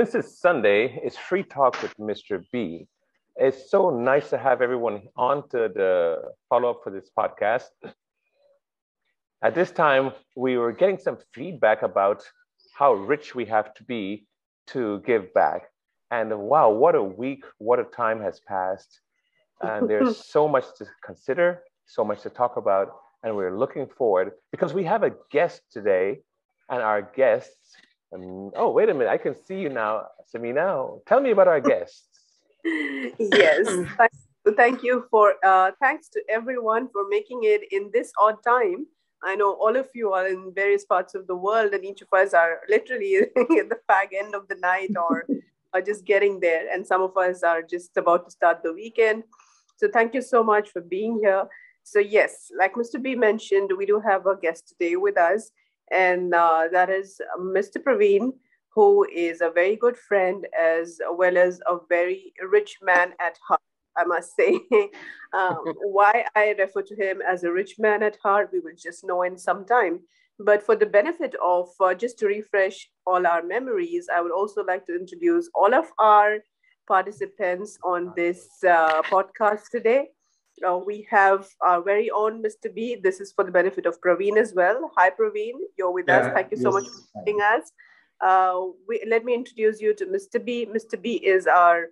Since it's Sunday, it's Free Talk with Mr. B. It's so nice to have everyone on to the follow-up for this podcast. At this time, we were getting some feedback about how rich we have to be to give back. And wow, what a week, what a time has passed. And there's so much to consider, so much to talk about. And we're looking forward because we have a guest today. And our guests, oh, wait a minute, I can see you now, Sameena. Tell me about our guests. Yes, thank you for, thanks to everyone for making it in this odd time. I know all of you are in various parts of the world, and each of us are literally at the fag end of the night or are just getting there. And some of us are just about to start the weekend. So thank you so much for being here. So yes, like Mr. B mentioned, we do have a guest today with us, and that is Mr. Praveen, who is a very good friend as well as a very rich man at heart, I must say. Why I refer to him as a rich man at heart, we will just know in some time. But for the benefit of just to refresh all our memories, I would also like to introduce all of our participants on this podcast today. We have our very own Mr. B. This is for the benefit of Praveen as well. Hi, Praveen. You're with us. Thank you so much for joining us. Let me introduce you to Mr. B. Mr. B is our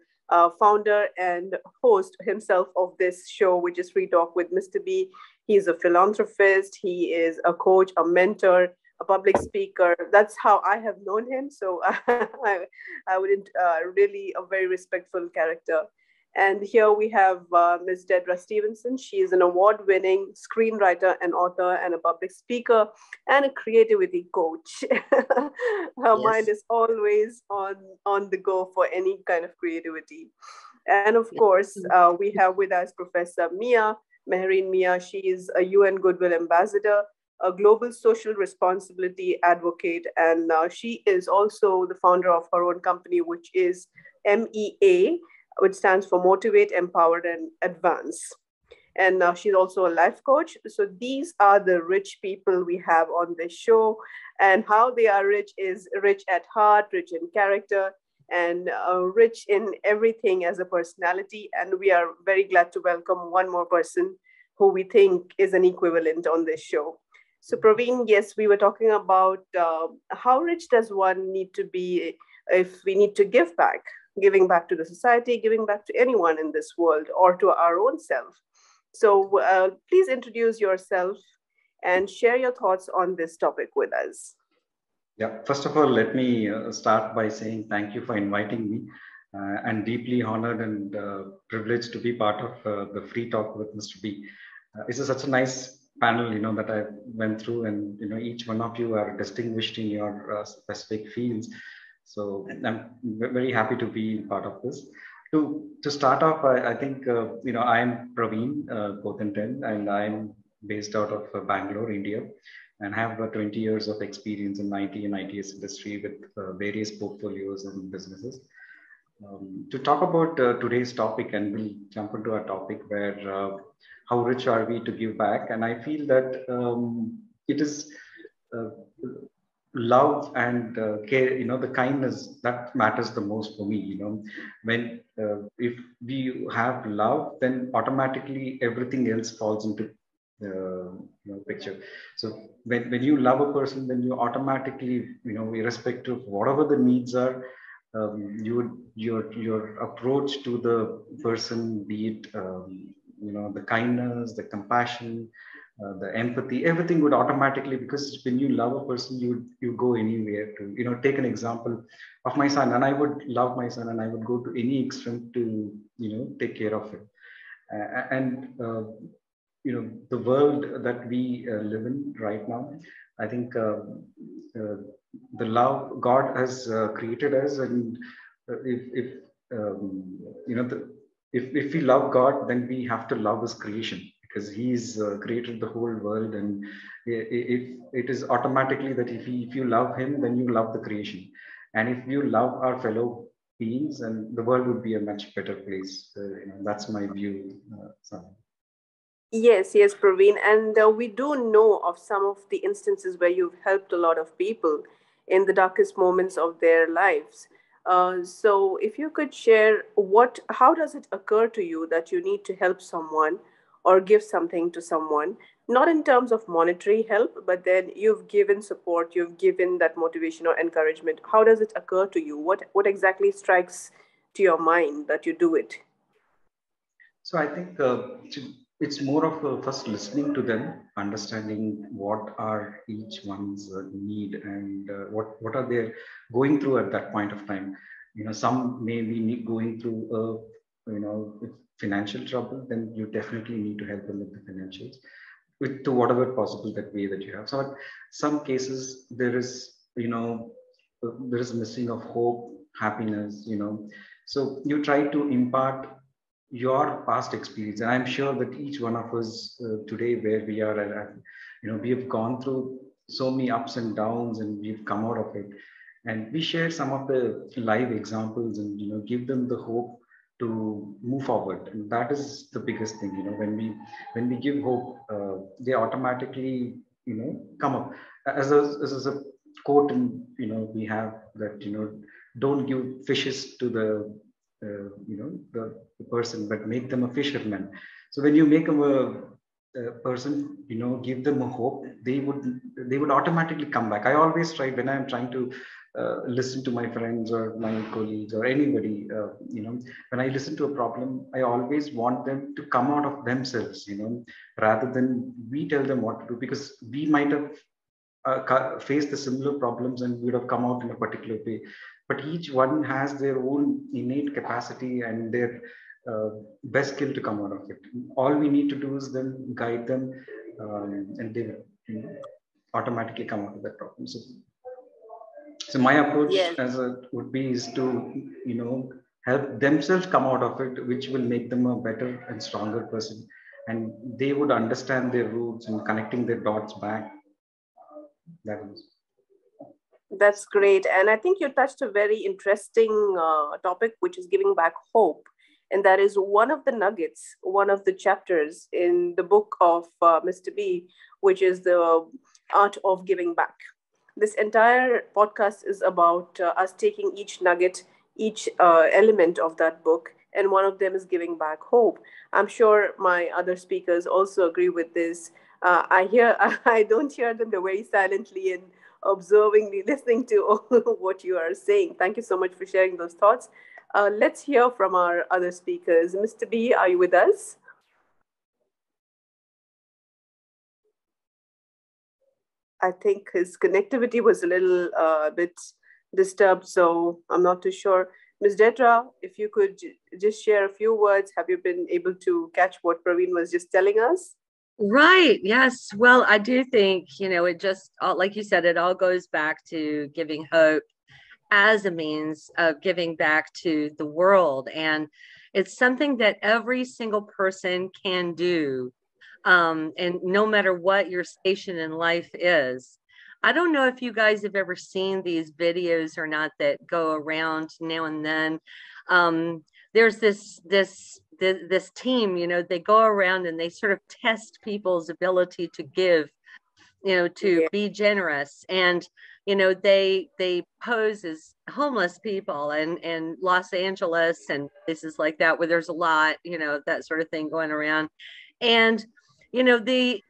founder and host himself of this show, which is Free Talk with Mr. B. He's a philanthropist. He is a coach, a mentor, a public speaker. That's how I have known him. So I wouldn't really a very respectful character. And here we have Ms. Dedra Stevenson. She is an award-winning screenwriter and author and a public speaker and a creativity coach. Her mind is always on the go for any kind of creativity. And of course, we have with us Professor Mia, Mehreen Mia. She is a UN Goodwill Ambassador, a global social responsibility advocate, and she is also the founder of her own company, which is MEA, which stands for Motivate, Empower, and Advance. And she's also a life coach. So these are the rich people we have on this show. And how they are rich is rich at heart, rich in character, and rich in everything as a personality. And we are very glad to welcome one more person who we think is an equivalent on this show. So Praveen, yes, we were talking about how rich does one need to be if we need to give back, giving back to the society, giving back to anyone in this world or to our own self. So please introduce yourself and share your thoughts on this topic with us. Yeah, first of all, let me start by saying thank you for inviting me. I'm deeply honored and privileged to be part of the Free Talk with Mr. B. It's such a nice panel, that I went through, and each one of you are distinguished in your specific fields. So I'm very happy to be part of this. To start off, I think I'm Praveen Kotanten, and I'm based out of Bangalore, India, and have 20 years of experience in IT and ITS industry with various portfolios and businesses. To talk about today's topic, and we'll jump into our topic where how rich are we to give back, and I feel that it is love and care, the kindness that matters the most for me. When if we have love, then automatically everything else falls into picture. So when you love a person, then you automatically, irrespective of whatever the needs are, your approach to the person, be it the kindness, the compassion, the empathy, everything would automatically, because when you love a person, you go anywhere to, take an example of my son, and I would love my son and I would go to any extent to, take care of him. And the world that we live in right now, I think the love God has created us, and if if we love God, then we have to love His creation, because He's created the whole world, and it is automatically that if you love Him, then you love the creation, and if you love our fellow beings, and the world would be a much better place. That's my view. Yes, Praveen. And we do know of some of the instances where you've helped a lot of people in the darkest moments of their lives. So if you could share how does it occur to you that you need to help someone or give something to someone, not in terms of monetary help, but then you've given support, you've given that motivation or encouragement. How does it occur to you? What exactly strikes to your mind that you do it? So I think it's more of first listening to them, understanding what are each one's need, and what are they going through at that point of time. Some may be going through financial trouble. Then you definitely need to help them with the financials, with to whatever possible that way that you have. So some cases there is there is missing of hope, happiness. So you try to impart your past experience, and I'm sure that each one of us today, where we are at, we have gone through so many ups and downs, and we've come out of it, and we share some of the live examples, and give them the hope to move forward. And that is the biggest thing. When we give hope, they automatically come up. As a quote, and we have that, don't give fishes to the person, but make them a fisherman. So when you make them a person, give them a hope, they would automatically come back. I always try, when I'm trying to listen to my friends or my colleagues or anybody, when I listen to a problem, I always want them to come out of themselves, rather than we tell them what to do, because we might have faced the similar problems and would have come out in a particular way. But each one has their own innate capacity and their best skill to come out of it. All we need to do is then guide them, and they will automatically come out of that problem. So my approach Yes. would be is to help themselves come out of it, which will make them a better and stronger person, and they would understand their roots and connecting their dots back. That is. That's great. And I think you touched a very interesting topic, which is giving back hope. And that is one of the nuggets, one of the chapters in the book of Mr. B, which is the art of giving back. This entire podcast is about us taking each nugget, each element of that book, and one of them is giving back hope. I'm sure my other speakers also agree with this. I don't hear them, they're very silently and observingly listening to what you are saying. Thank you so much for sharing those thoughts. Let's hear from our other speakers. Mr. B, are you with us? I think his connectivity was a little bit disturbed, so I'm not too sure. Ms. Dedra, if you could just share a few words. Have you been able to catch what Praveen was just telling us? Right. Yes. Well, I do think, it just, like you said, it all goes back to giving hope as a means of giving back to the world. And it's something that every single person can do. And no matter what your station in life is. I don't know if you guys have ever seen these videos or not that go around now and then. There's this team, they go around and they sort of test people's ability to give, to be generous. And, they pose as homeless people and Los Angeles and places like that, where there's a lot, that sort of thing going around. And, they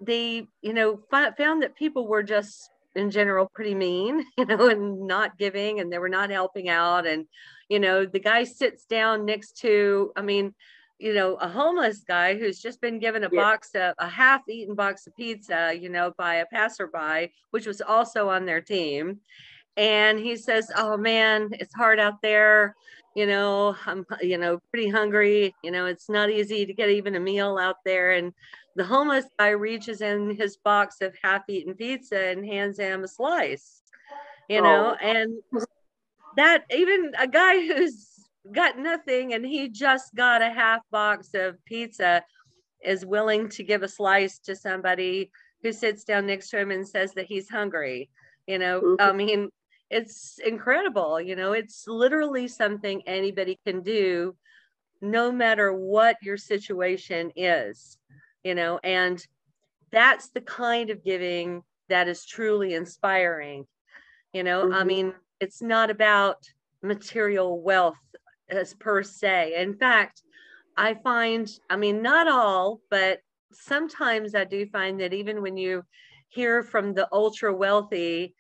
found that people were just in general pretty mean, and not giving, and they were not helping out. And, the guy sits down next to, a homeless guy who's just been given a half-eaten box of pizza, by a passerby, which was also on their team. And he says, "Oh man, it's hard out there. I'm, pretty hungry. It's not easy to get even a meal out there." And the homeless guy reaches in his box of half-eaten pizza and hands him a slice, and that even a guy who's got nothing and he just got a half box of pizza is willing to give a slice to somebody who sits down next to him and says that he's hungry. It's incredible. It's literally something anybody can do, no matter what your situation is, and that's the kind of giving that is truly inspiring. It's not about material wealth as per se. In fact, I find, I mean, not all, but sometimes I do find that even when you hear from the ultra wealthy,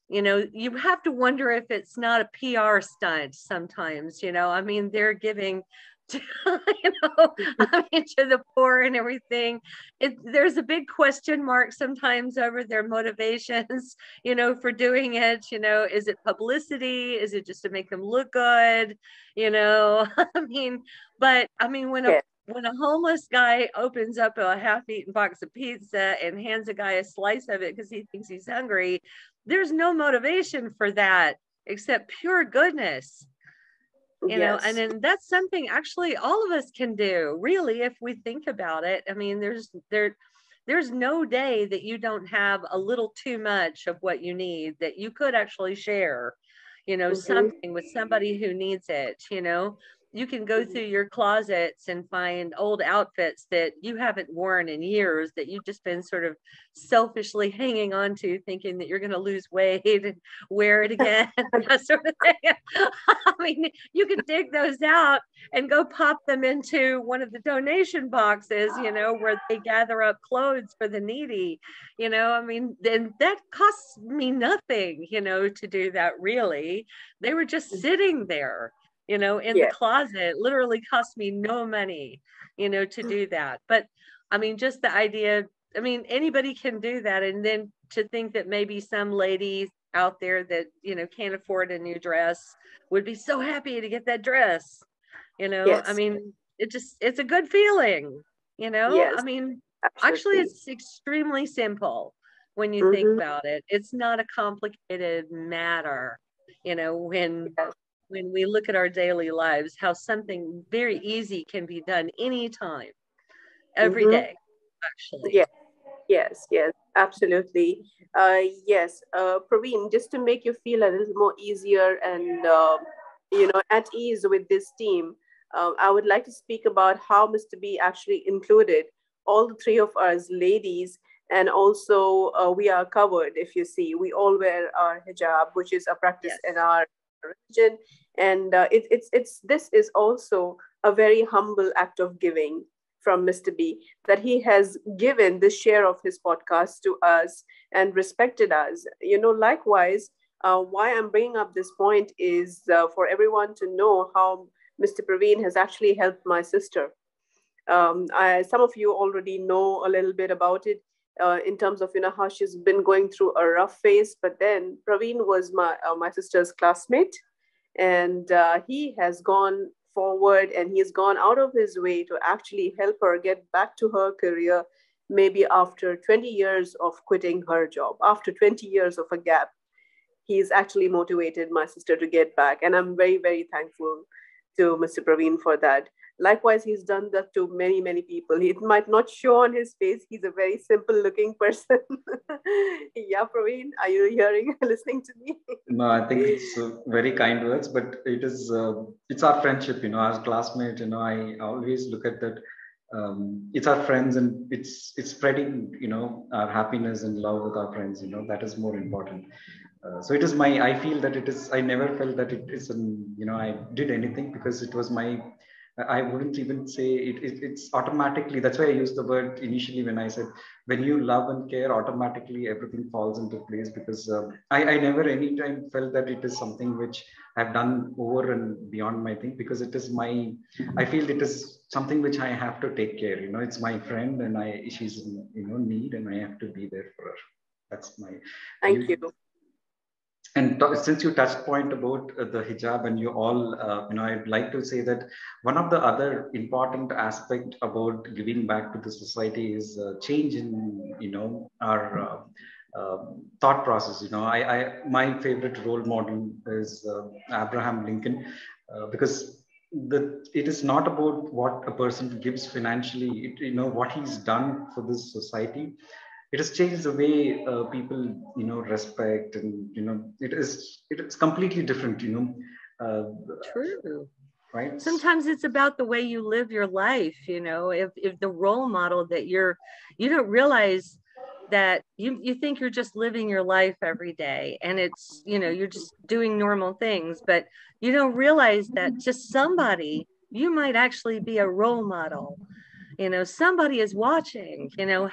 you know, you have to wonder if it's not a PR stunt sometimes, you know. I mean, they're giving to, you know, I mean, to the poor and everything. There's a big question mark sometimes over their motivations, you know, for doing it. You know, is it publicity? Is it just to make them look good? You know, I mean, but I mean, when a homeless guy opens up a half-eaten box of pizza and hands a guy a slice of it because he thinks he's hungry, there's no motivation for that except pure goodness, you know. And then that's something actually all of us can do, really, if we think about it. I mean, there's no day that you don't have a little too much of what you need that you could actually share, you know, something with somebody who needs it. You know, you can go through your closets and find old outfits that you haven't worn in years that you've just been sort of selfishly hanging on to, thinking that you're going to lose weight and wear it again, that sort of thing. I mean, you can dig those out and go pop them into one of the donation boxes, you know, where they gather up clothes for the needy. You know, I mean, then that costs me nothing, you know, to do that, really. They were just sitting there, you know, in the closet. Literally cost me no money, you know, to do that. But I mean, just the idea, I mean, anybody can do that. And then to think that maybe some ladies out there that, you know, can't afford a new dress would be so happy to get that dress, you know. I mean, it's a good feeling, you know. I mean, actually, it's extremely simple when you think about it. It's not a complicated matter, you know, when we look at our daily lives, how something very easy can be done anytime, every day, actually. Yes, absolutely. Yes, Praveen, just to make you feel a little more easier and, you know, at ease with this team, I would like to speak about how Mr. B actually included all the three of us ladies. And also, we are covered. If you see, we all wear our hijab, which is a practice in our religion. And this is also a very humble act of giving from Mr. B, that he has given this share of his podcast to us and respected us. You know, likewise, why I'm bringing up this point is for everyone to know how Mr. Praveen has actually helped my sister. Some of you already know a little bit about it in terms of, you know, how she's been going through a rough phase. But then Praveen was my sister's classmate, and he has gone forward and he's gone out of his way to actually help her get back to her career, maybe after 20 years of quitting her job, after 20 years of a gap. He's actually motivated my sister to get back, and I'm very, very thankful to Mr. Praveen for that. Likewise, he's done that to many, many people. It might not show on his face. He's a very simple looking person. Yeah, Praveen, are you hearing, listening to me? No, I think it's very kind words, but it's our friendship, you know, as classmates, you know, I always look at that. It's our friends, and it's spreading, you know, our happiness and love with our friends, you know, that is more important. So it is I feel that it is, I never felt that it is, you know, I did anything, because it was I wouldn't even say it's automatically. That's why I used the word initially when I said, when you love and care, automatically everything falls into place. Because I never any time felt that it is something which I've done over and beyond my thing, because it is I feel it is something which I have to take care. You know, it's my friend, and she's in, you know, need, and I have to be there for her. That's my. Thank you. And since you touched point about the hijab, and you all, you know, I'd like to say that one of the other important aspect about giving back to the society is change in, you know, our thought process. You know, my favorite role model is Abraham Lincoln, because it is not about what a person gives financially. You know, what he's done for this society. It has changed the way people, you know, respect, and, you know, it's completely different, you know. True. Right. Sometimes it's about the way you live your life, you know. If the role model that you don't realize that you think you're just living your life every day, and it's, you're just doing normal things, but you don't realize that to somebody you might actually be a role model. Somebody is watching,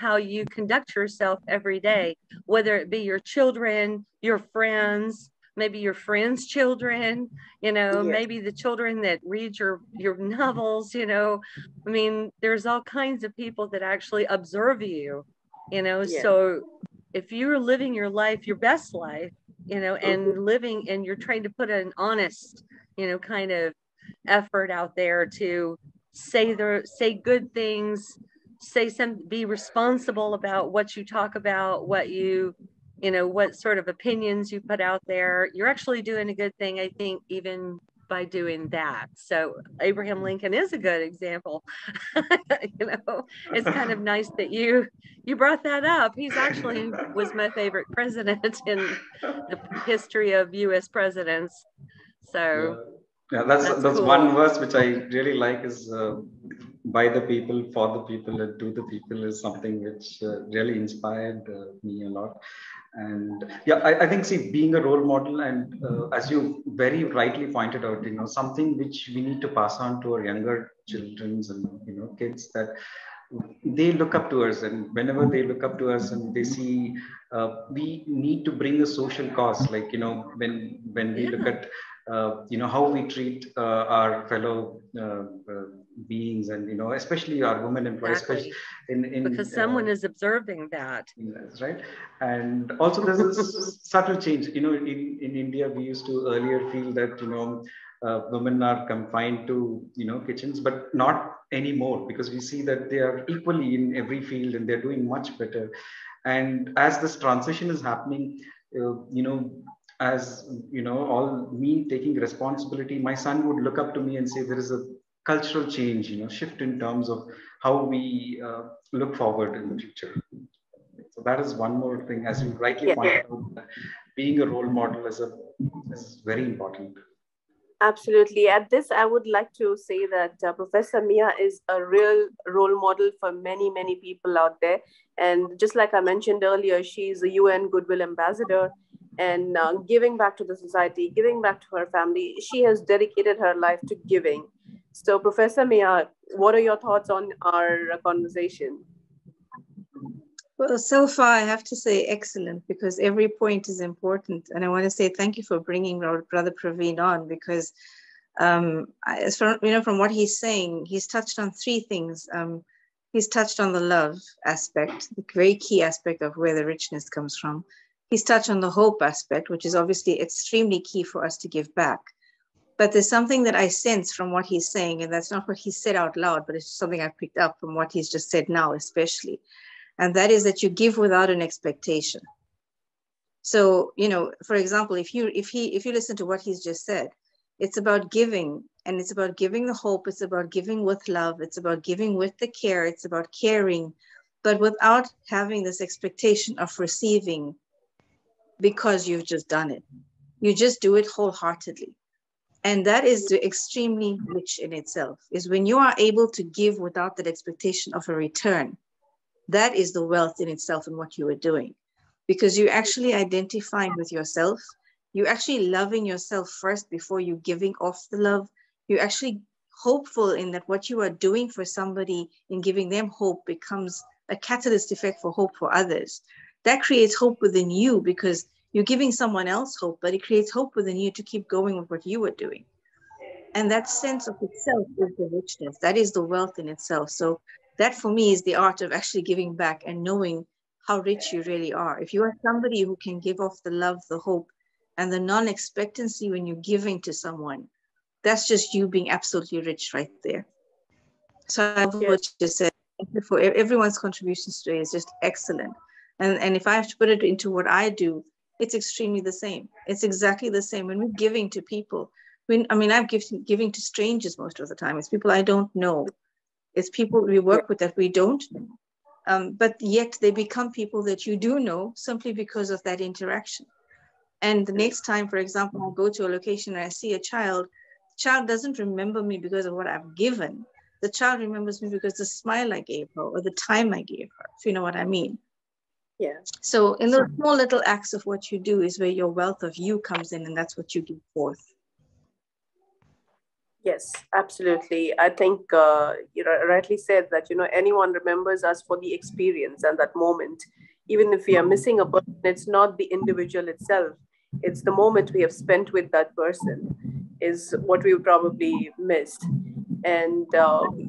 how you conduct yourself every day, whether it be your children, your friends, maybe your friends' children, Yes. maybe the children that read your novels, I mean, there's all kinds of people that actually observe you, Yes. so if you're living your life, your best life, and living, and you're trying to put an honest, kind of effort out there to say good things, be responsible about what you talk about, what sort of opinions you put out there, you're actually doing a good thing, I think, even by doing that. So Abraham Lincoln is a good example. It's kind of nice that you brought that up. He's actually was my favorite president in the history of US presidents. So yeah, that's cool. one verse which I really like is by the people, for the people, and to the people is something which really inspired me a lot. And yeah, I think, see, being a role model, and as you very rightly pointed out, something which we need to pass on to our younger children and kids, that they look up to us, and whenever they look up to us and they see we need to bring a social cause, like when we look at how we treat our fellow beings, and especially our women employees, exactly. especially in because someone is observing that. That's right. And also there's this subtle change. In India, we used to earlier feel that, women are confined to, kitchens, but not anymore, because we see that they are equally in every field and they're doing much better. And as this transition is happening, as, all me taking responsibility, my son would look up to me and say, there is a cultural change, shift in terms of how we look forward in the future. So that is one more thing, as you rightly Yes. pointed out, being a role model is very important. Absolutely. At this, I would like to say that Professor Mia is a real role model for many, many people out there. And just like I mentioned earlier, she's a UN Goodwill Ambassador, and giving back to the society, giving back to her family. She has dedicated her life to giving. So, Professor Mia, what are your thoughts on our conversation? Well, so far I have to say excellent, because every point is important. And I want to say thank you for bringing Brother Praveen on, because as from what he's saying, he's touched on three things. He's touched on the love aspect, the very key aspect of where the richness comes from. He's touched on the hope aspect, which is obviously extremely key for us to give back. But there's something that I sense from what he's saying, and that's not what he said out loud, but it's something I picked up from what he's just said now, especially. And that is that you give without an expectation. So, for example, if you listen to what he's just said, it's about giving, and it's about giving the hope. It's about giving with love. It's about giving with the care. It's about caring, but without having this expectation of receiving because you've just done it. You just do it wholeheartedly. And that is extremely rich in itself, is when you are able to give without that expectation of a return. That is the wealth in itself in what you are doing, because you're actually identifying with yourself. You're actually loving yourself first before you giving off the love. You're actually hopeful in that what you are doing for somebody in giving them hope becomes a catalyst effect for hope for others. That creates hope within you, because you're giving someone else hope, but it creates hope within you to keep going with what you are doing. And that sense of itself is the richness. That is the wealth in itself. So that for me is the art of actually giving back and knowing how rich you really are. If you are somebody who can give off the love, the hope, and the non-expectancy when you're giving to someone, that's just you being absolutely rich right there. So I love what you said. For everyone's contributions today is just excellent. And if I have to put it into what I do, it's extremely the same. It's exactly the same. When we're giving to people, I'm giving to strangers most of the time. It's people I don't know. It's people we work with that we don't know. But yet they become people that you do know simply because of that interaction. And the next time, for example, I go to a location and I see a child, the child doesn't remember me because of what I've given. The child remembers me because the smile I gave her or the time I gave her, if you know what I mean. Yeah. So in those small little acts of what you do is where your wealth of you comes in, and that's what you give forth. Yes, absolutely. I think you rightly said that, anyone remembers us for the experience and that moment. Even if we are missing a person, it's not the individual itself. It's the moment we have spent with that person is what we would probably miss. And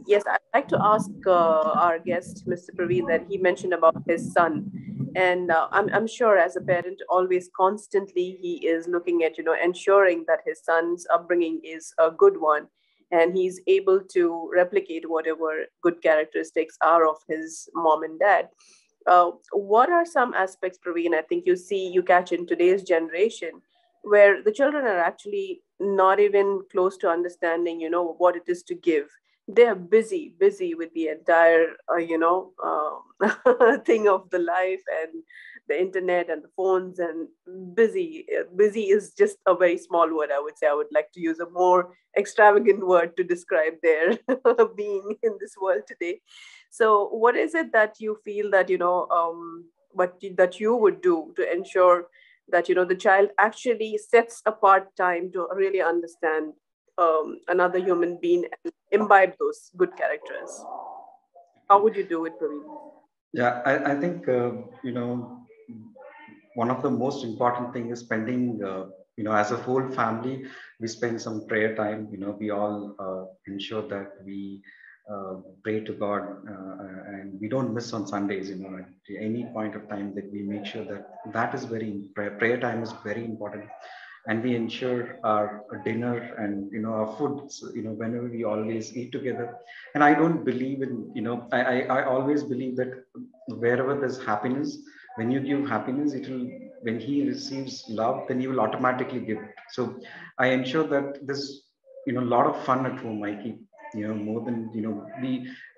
yes, I'd like to ask our guest, Mr. Praveen, that he mentioned about his son. And I'm sure as a parent, always constantly he is looking at, ensuring that his son's upbringing is a good one. And he's able to replicate whatever good characteristics are of his mom and dad. What are some aspects, Praveen, I think you catch in today's generation where the children are actually not even close to understanding, what it is to give. They are busy with the entire, thing of the life and the internet and the phones and busy. Busy is just a very small word, I would say. I would like to use a more extravagant word to describe their being in this world today. So, what is it that you feel that that you would do to ensure that the child actually sets apart time to really understand another human being and imbibe those good characters? How would you do it, Praveen? Yeah, I think, one of the most important thing is spending, as a whole family, we spend some prayer time. We all ensure that we pray to God, and we don't miss on Sundays. At any point of time that we make sure that that is prayer time is very important, and we ensure our dinner and our food. Whenever we always eat together, and I don't believe in I always believe that wherever there's happiness, when you give happiness, it will, when he receives love, then he will automatically give it. So I ensure that there's a lot of fun at home. I keep more than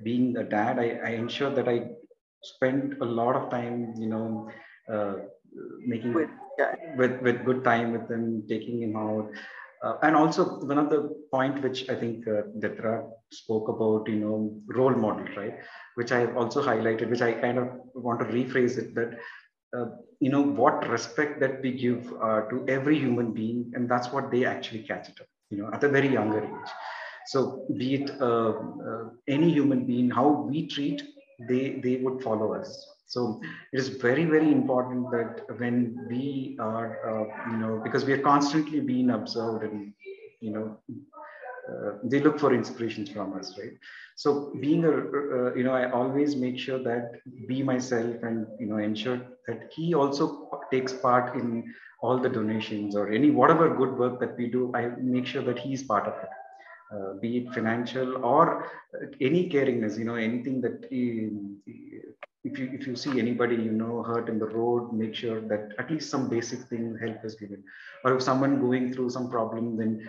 being a dad, I ensure that I spend a lot of time uh, making With yeah, with good time with him, taking him out. And also one of the point which I think Dedra spoke about, role model, right? Which I have also highlighted, which I kind of want to rephrase it, that what respect that we give to every human being, and that's what they actually catch it up, at a very younger age. So be it any human being, how we treat, they would follow us. So it is very, very important that when we are, because we are constantly being observed, and you know they look for inspirations from us, right? So being I always make sure that be myself, and ensure that he also takes part in all the donations or any whatever good work that we do. I make sure that he's part of it, be it financial or any caringness, anything that if you see anybody hurt in the road, make sure that at least some basic thing help is given. Or if someone going through some problem, then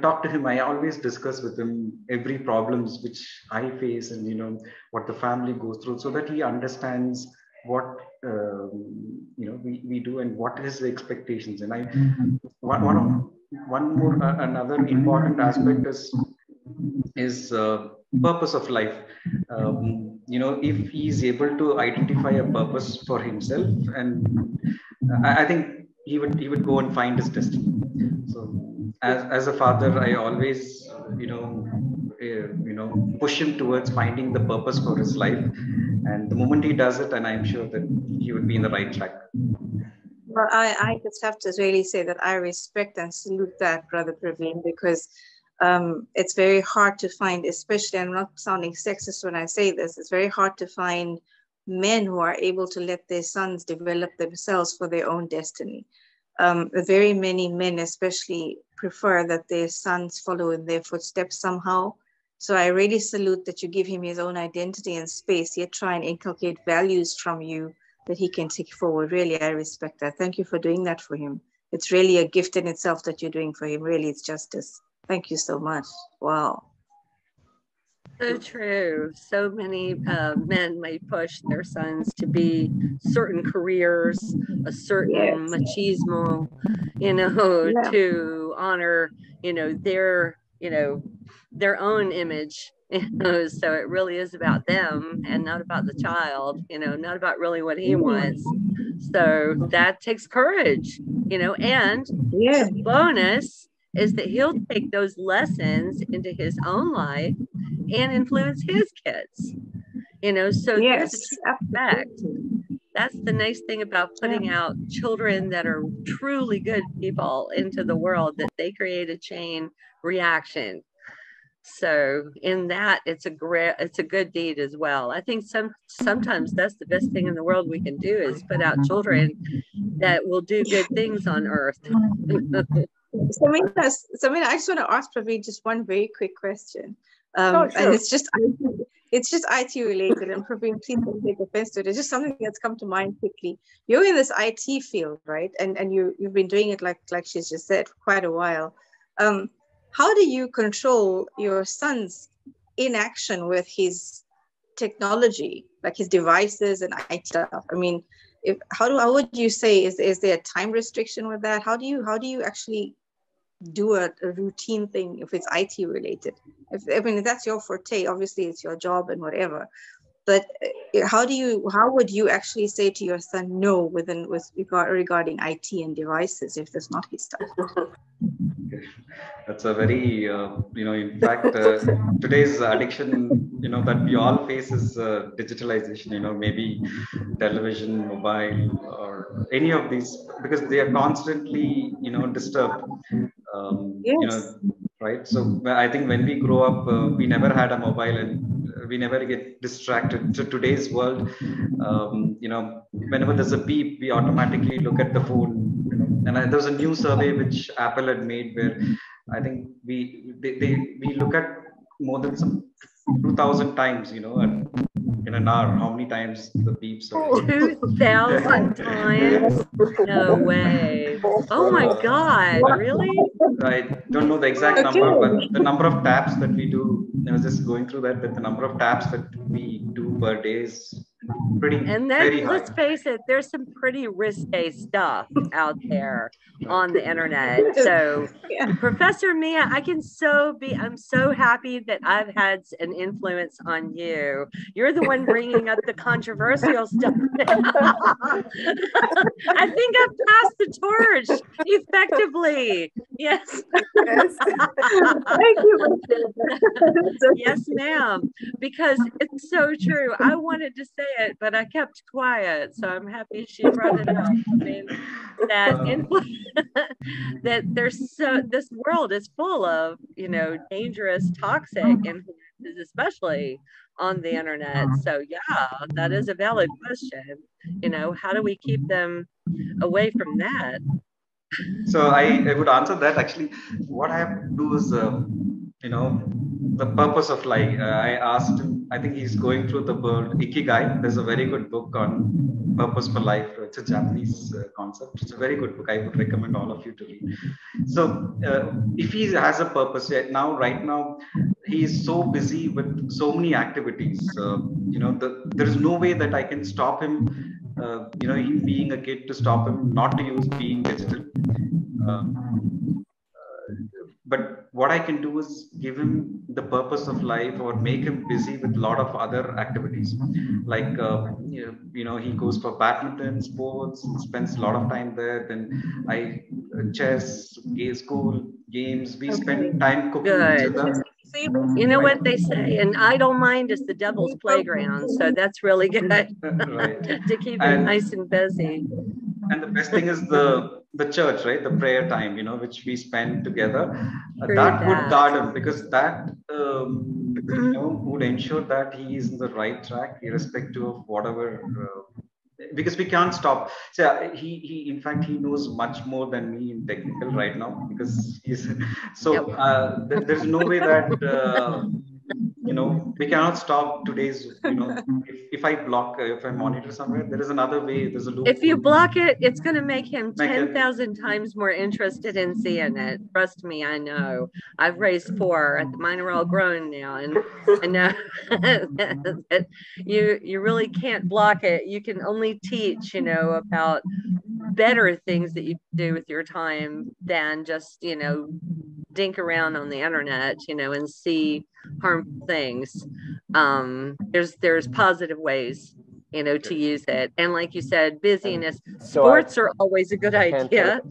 talk to him. I always discuss with him every problems which I face, and what the family goes through, so that he understands what we do and what is the expectations. And one more another important aspect is purpose of life. If he's able to identify a purpose for himself, and I think he would go and find his destiny. So as a father, I always push him towards finding the purpose for his life, and the moment he does it, and I'm sure that he would be in the right track. Well, I just have to really say that I respect and salute that, Brother Praveen, because it's very hard to find, especially, I'm not sounding sexist when I say this, it's very hard to find men who are able to let their sons develop themselves for their own destiny. Very many men especially prefer that their sons follow in their footsteps somehow. So I really salute that you give him his own identity and space, yet try and inculcate values from you that he can take forward. Really, I respect that. Thank you for doing that for him. It's really a gift in itself that you're doing for him. Really, it's justice. Thank you so much. Wow. So true. So many men may push their sons to be certain careers, a certain machismo, to honor, their you know, their own image. So it really is about them and not about the child, not about really what he wants. So that takes courage, and the bonus is that he'll take those lessons into his own life and influence his kids, so there's a chain effect. That's the nice thing about putting out children that are truly good people into the world, that they create a chain reaction. So in that, it's a good deed as well. I think sometimes that's the best thing in the world we can do, is put out children that will do good things on earth. Sameena, I just want to ask Praveen just one very quick question. Sure. And it's just IT related, and Praveen, please don't take offense to it. It's just something that's come to mind quickly. You're in this IT field, right? And you've been doing it, like she's just said, for quite a while. How do you control your son's inaction with his technology, like his devices and IT stuff? I mean, how would you say, is there a time restriction with that? How do you actually do a routine thing if it's IT related? If that's your forte, obviously it's your job and whatever. But how would you actually say to your son no regarding IT and devices if that's not his stuff? That's a very, in fact, today's addiction, that we all face is digitalization, maybe television, mobile, or any of these, because they are constantly, disturbed, right? So I think when we grow up, we never had a mobile and we never get distracted. To today's world, whenever there's a beep, we automatically look at the phone. And there was a new survey which Apple had made where I think we look at more than 2,000 times, in an hour, how many times the beeps are. 2,000 times? No way. Oh my God, really? I don't know the exact number, but the number of taps that we do, I was just going through that the number of taps that we do per day is pretty, and then very high. Let's face it, there's some pretty risque stuff out there on the internet. So Professor Mia, I'm so happy that I've had an influence on you. You're the one bringing up the controversial stuff. I think I've passed the torch effectively. Yes. Thank you. Yes, ma'am, because it's so true. I wanted to say it, but I kept quiet. So I'm happy she brought it up. I mean, that this world is full of, dangerous, toxic influences, especially on the internet. So yeah, that is a valid question. How do we keep them away from that? So I would answer that. Actually, what I have to do is, the purpose of life. I asked him, I think he's going through the word Ikigai. There's a very good book on purpose for life. It's a Japanese concept. It's a very good book. I would recommend all of you to read. So if he has a purpose right now, he is so busy with so many activities. There is no way that I can stop him, him being a kid, to stop him not to use being digital. But what I can do is give him the purpose of life, or make him busy with a lot of other activities. Like, he goes for badminton, sports, spends a lot of time there. Then chess, school, games. We spend time cooking together. You know what they say, an idle mind is the devil's playground. So that's really good. Right. To keep him nice and busy. And the best thing is the church, right? The prayer time, which we spend together. That would guard him, because that would ensure that he is in the right track, irrespective of whatever. Because we can't stop. So he in fact, he knows much more than me in technical right now, because he's so. There's no way that. We cannot stop today's, if I monitor somewhere, there is another way, there's a loop. If you block it, it's going to make him 10,000 times more interested in seeing it. Trust me, I know. I've raised 4. Mine are all grown now. And I know that you really can't block it. You can only teach, about better things that you do with your time than just, dink around on the internet, you know, and see harmful things. There's positive ways, you know, to use it. And like you said, busyness, sports are always a good idea.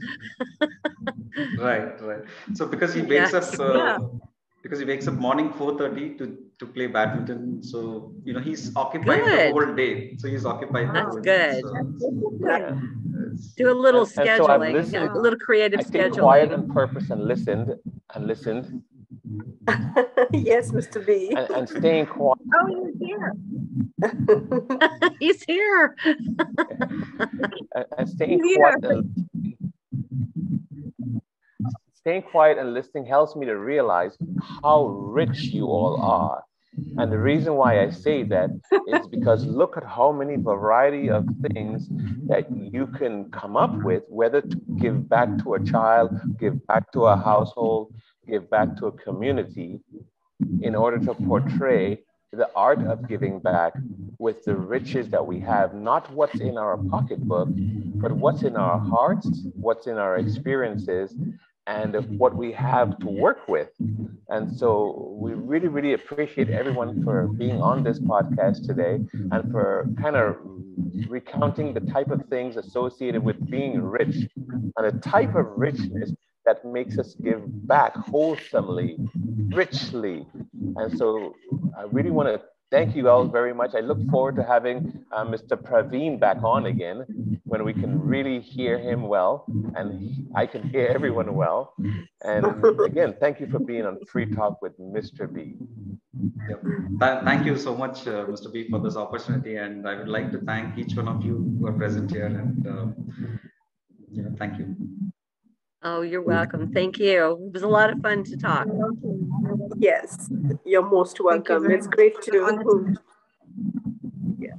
Right. So because he wakes up morning 4:30 to play badminton, so you know he's occupied the whole day. So he's occupied. That's good. Do a little scheduling, so I've listened, a little creative scheduling. I stayed quiet on purpose and listened. Yes, Mr. B. And staying quiet. Oh, he's here. He's here. And staying quiet. Staying quiet and listening helps me to realize how rich you all are. And the reason why I say that is because look at how many variety of things that you can come up with, whether to give back to a child, give back to a household, give back to a community, in order to portray the art of giving back with the riches that we have, not what's in our pocketbook, but what's in our hearts, what's in our experiences, and what we have to work with. And so we really, really appreciate everyone for being on this podcast today and for kind of recounting the type of things associated with being rich and the type of richness that makes us give back wholesomely, richly. And so I really want to thank you all very much. I look forward to having Mr. Praveen back on again when we can really hear him well and I can hear everyone well. And again, thank you for being on Free Talk with Mr. B. Yep. Thank you so much, Mr. B, for this opportunity. And I would like to thank each one of you who are present here. And thank you. Oh, you're welcome. Thank you. It was a lot of fun to talk. Yes, you're most welcome. It's great to. Yeah.